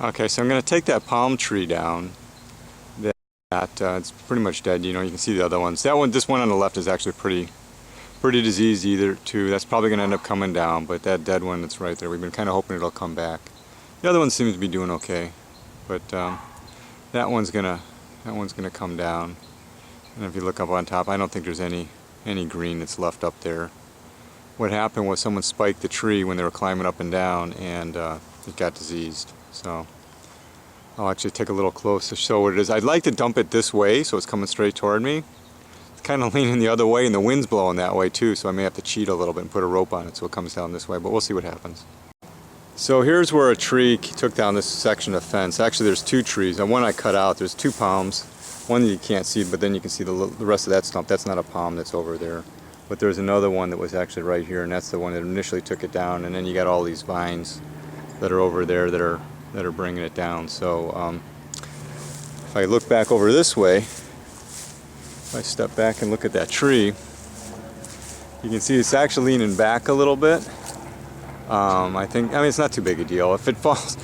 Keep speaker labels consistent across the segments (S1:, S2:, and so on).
S1: Okay, so I'm going to take that palm tree down. It's pretty much dead. You know, you can see the other ones. This one on the left is actually pretty diseased either too. That's probably going to end up coming down, but that dead one that's right there, we've been kind of hoping it'll come back. The other one seems to be doing okay, but that one's gonna come down. And if you look up on top, I don't think there's any green that's left up there. What happened was someone spiked the tree when they were climbing up and down, and it got diseased. So I'll actually take a little close to show what it is. I'd like to dump it this way so it's coming straight toward me. It's kind of leaning the other way, and the wind's blowing that way too, so I may have to cheat a little bit and put a rope on it so it comes down this way, but we'll see what happens. So here's where a tree took down this section of fence. Actually, there's two trees, and one I cut out. There's two palms. One that you can't see, but then you can see the rest of that stump. That's not a palm, that's over there. But there's another one that was actually right here, and that's the one that initially took it down. And then you got all these vines that are over there that are bringing it down. So if I look back over this way, if I step back and look at that tree, you can see it's actually leaning back a little bit. I mean, it's not too big a deal. If it falls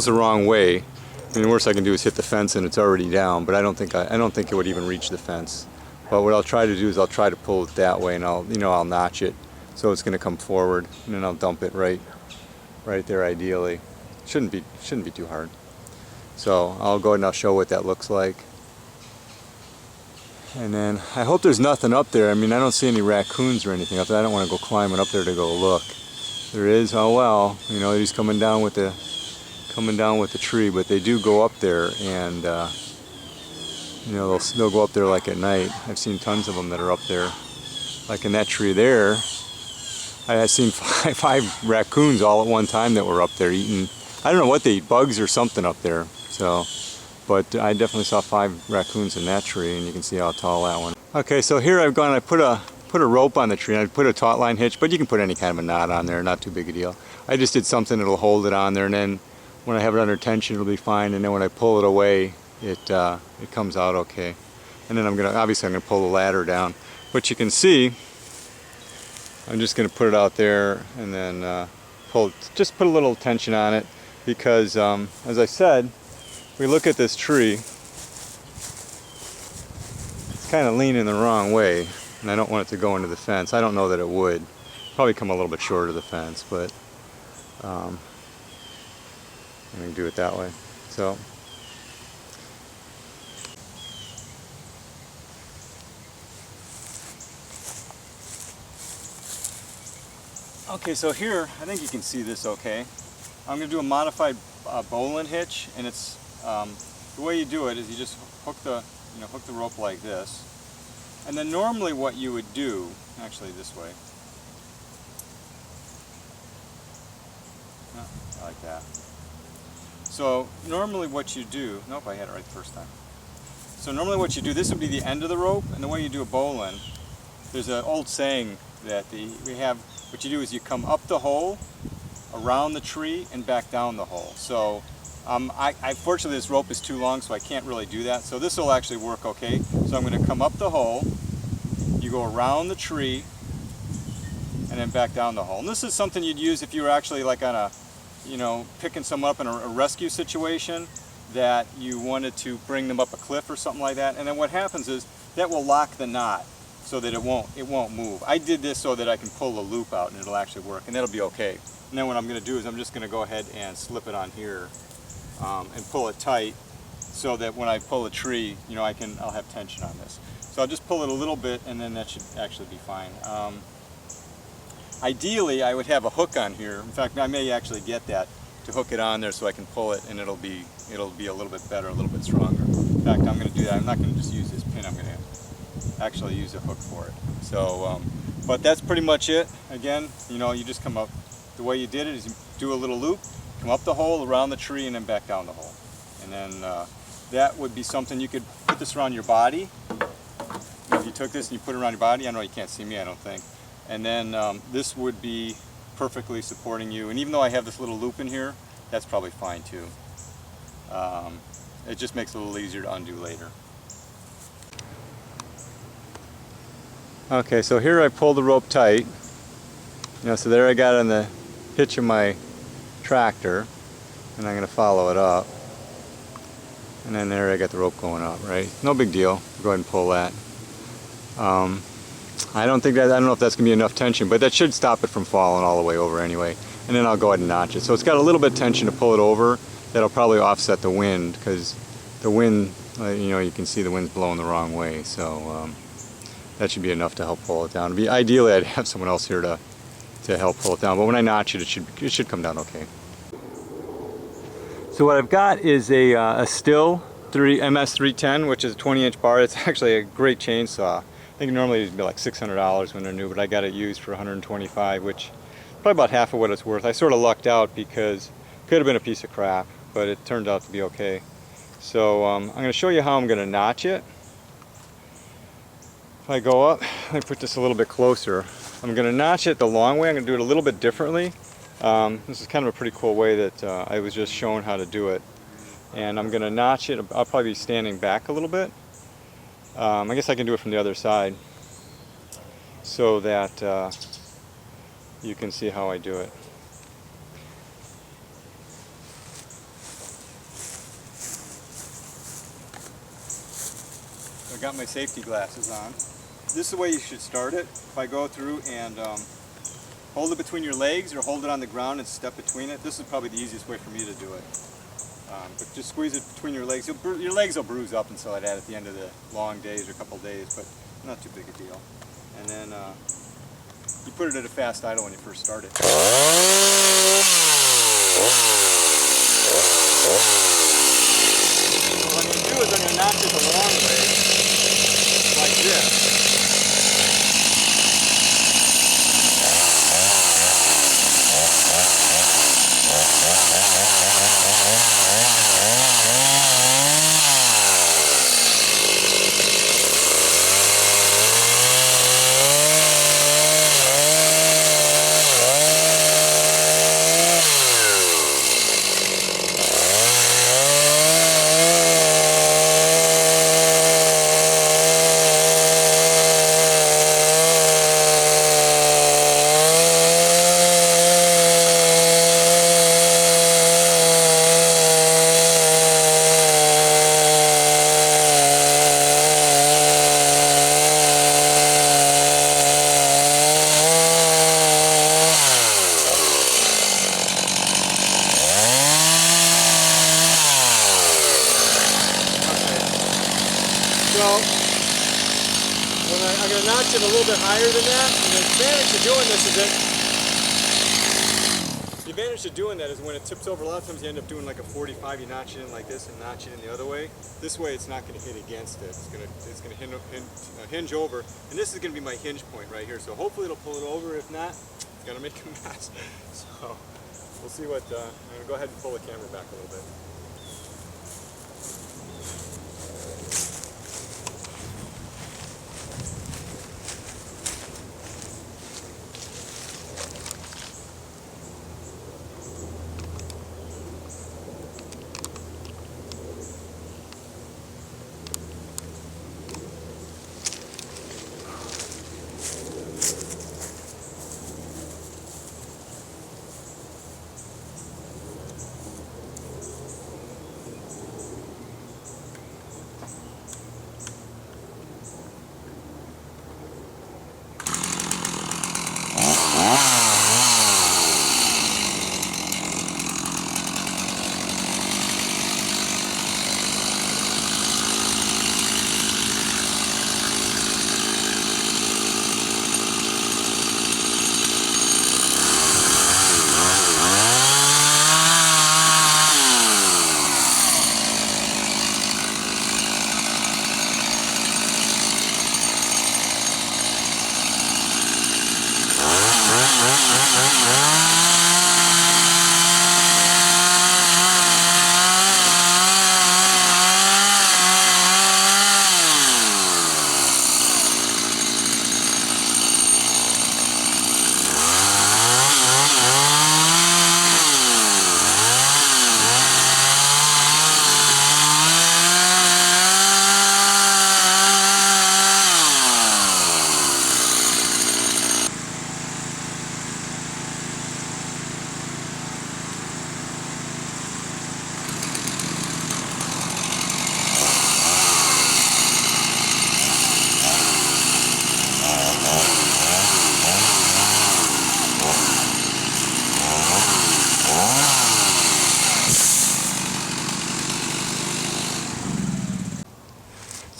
S1: the wrong way, I mean, the worst I can do is hit the fence and it's already down. But I don't think it would even reach the fence. But what I'll try to do is I'll try to pull it that way, and I'll notch it so it's going to come forward, and then I'll dump it right there. Ideally, shouldn't be too hard. So I'll go ahead and I'll show what that looks like. And then I hope there's nothing up there. I mean, I don't see any raccoons or anything up there. I don't want to go climbing up there to go look. There is, oh well, you know, he's coming down with the tree, but they do go up there, and you know, they'll go up there like at night. I've seen tons of them that are up there. Like in that tree there, I had seen five raccoons all at one time that were up there eating. I don't know what they eat, bugs or something up there. So, but I definitely saw 5 raccoons in that tree, and you can see how tall that one. Okay, so here I've gone. I put a rope on the tree, and I put a taut line hitch, but you can put any kind of a knot on there, not too big a deal. I just did something that'll hold it on there, and then when I have it under tension, it'll be fine, and then when I pull it away, it comes out okay. And then obviously I'm gonna pull the ladder down. But you can see, I'm just gonna put it out there, and then just put a little tension on it, because as I said, we look at this tree, it's kind of leaning the wrong way, and I don't want it to go into the fence. I don't know that it would. Probably come a little bit short of the fence, but I'm going to do it that way. So, okay, so here, I think you can see this okay. I'm going to do a modified bowline hitch, and it's the way you do it is you just hook the rope like this, and then normally what you would do, actually this way. I like that. So normally what you do, nope, I had it right the first time. So normally what you do, this would be the end of the rope, and the way you do a bowline, there's an old saying that what you do is you come up the hole, around the tree, and back down the hole. So fortunately this rope is too long, so I can't really do that. So this will actually work okay. So I'm going to come up the hole, you go around the tree, and then back down the hole. And this is something you'd use if you were actually like on a, picking someone up in a rescue situation, that you wanted to bring them up a cliff or something like that. And then what happens is that will lock the knot so that it won't move. I did this so that I can pull the loop out and it'll actually work, and that'll be okay. And then what I'm going to do is I'm just going to go ahead and slip it on here and pull it tight, so that when I pull a tree, I'll have tension on this. So I'll just pull it a little bit, and then that should actually be fine. Ideally, I would have a hook on here. In fact, I may actually get that to hook it on there so I can pull it, and it'll be a little bit better, a little bit stronger. In fact, I'm going to do that. I'm not going to just use this pin. I'm going to actually use a hook for it. So, but that's pretty much it. Again, you just come up. The way you did it is you do a little loop, come up the hole, around the tree, and then back down the hole. And then that would be something you could put this around your body. If you took this and you put it around your body, I know you can't see me, I don't think. And then this would be perfectly supporting you. And even though I have this little loop in here, that's probably fine too. It just makes it a little easier to undo later. Okay, so here I pulled the rope tight. So there I got on the hitch of my tractor. and I'm going to follow it up. And then there I got the rope going up, right? No big deal. Go ahead and pull that. I don't know if that's going to be enough tension, but that should stop it from falling all the way over anyway. And then I'll go ahead and notch it. So it's got a little bit of tension to pull it over. That'll probably offset the wind, because the wind, you can see the wind's blowing the wrong way. So that should be enough to help pull it down. Ideally, I'd have someone else here to help pull it down. But when I notch it, it should come down okay. So what I've got is a stihl MS310, which is a 20-inch bar. It's actually a great chainsaw. I think normally it'd be like $600 when they're new, but I got it used for $125, which is probably about half of what it's worth. I sort of lucked out because it could have been a piece of crap, but it turned out to be okay. So I'm going to show you how I'm going to notch it. If I go up, let me put this a little bit closer. I'm going to notch it the long way. I'm going to do it a little bit differently. This is kind of a pretty cool way that I was just shown how to do it. And I'm going to notch it. I'll probably be standing back a little bit. I guess I can do it from the other side so that you can see how I do it. I got my safety glasses on. This is the way you should start it. If I go through and hold it between your legs or hold it on the ground and step between it, this is probably the easiest way for me to do it. But just squeeze it between your legs. Your legs will bruise up and so like that at the end of the long days or a couple days, but not too big a deal. And then you put it at a fast idle when you first start it. So what I'm going to do is I'm going to notch it the long way, like this. So I'm going to notch it a little bit higher than that. And the advantage of doing this is when it tips over, a lot of times you end up doing like a 45. You notch it in like this and notch it in the other way. This way it's not going to hit against it. It's going to hinge over. And this is going to be my hinge point right here. So hopefully it'll pull it over. If not, it's going to make a mess. So we'll see what, I'm going to go ahead and pull the camera back a little bit.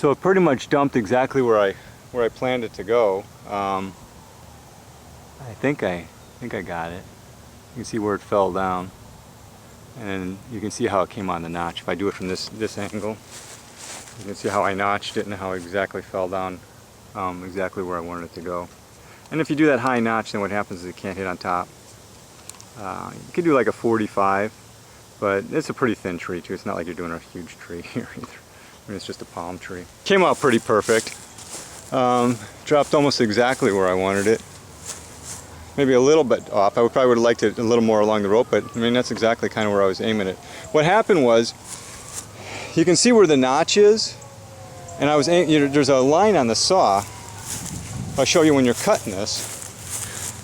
S1: So it pretty much dumped exactly where I planned it to go. I think I got it. You can see where it fell down, and you can see how it came on the notch. If I do it from this angle, you can see how I notched it and how it exactly fell down, exactly where I wanted it to go. And if you do that high notch, then what happens is it can't hit on top. You could do like a 45, but it's a pretty thin tree too. It's not like you're doing a huge tree here either. I mean, it's just a palm tree. Came out pretty perfect. Dropped almost exactly where I wanted it. Maybe a little bit off. I probably would have liked it a little more along the rope, but I mean, that's exactly kind of where I was aiming it. What happened was, you can see where the notch is, and I was there's a line on the saw. I'll show you when you're cutting this.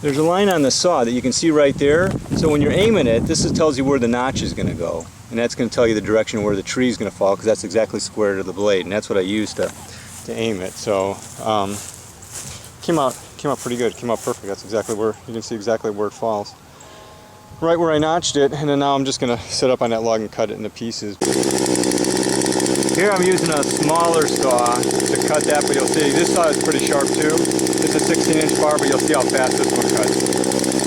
S1: There's a line on the saw that you can see right there. So when you're aiming it, this tells you where the notch is going to go. And that's going to tell you the direction where the tree is going to fall, because that's exactly square to the blade. And that's what I used to aim it. So came out pretty good. Came out perfect. That's exactly where, you can see exactly where it falls. Right where I notched it. And then now I'm just going to sit up on that log and cut it into pieces. Here I'm using a smaller saw to cut that, but you'll see this saw is pretty sharp too. It's a 16-inch bar, but you'll see how fast this one cuts.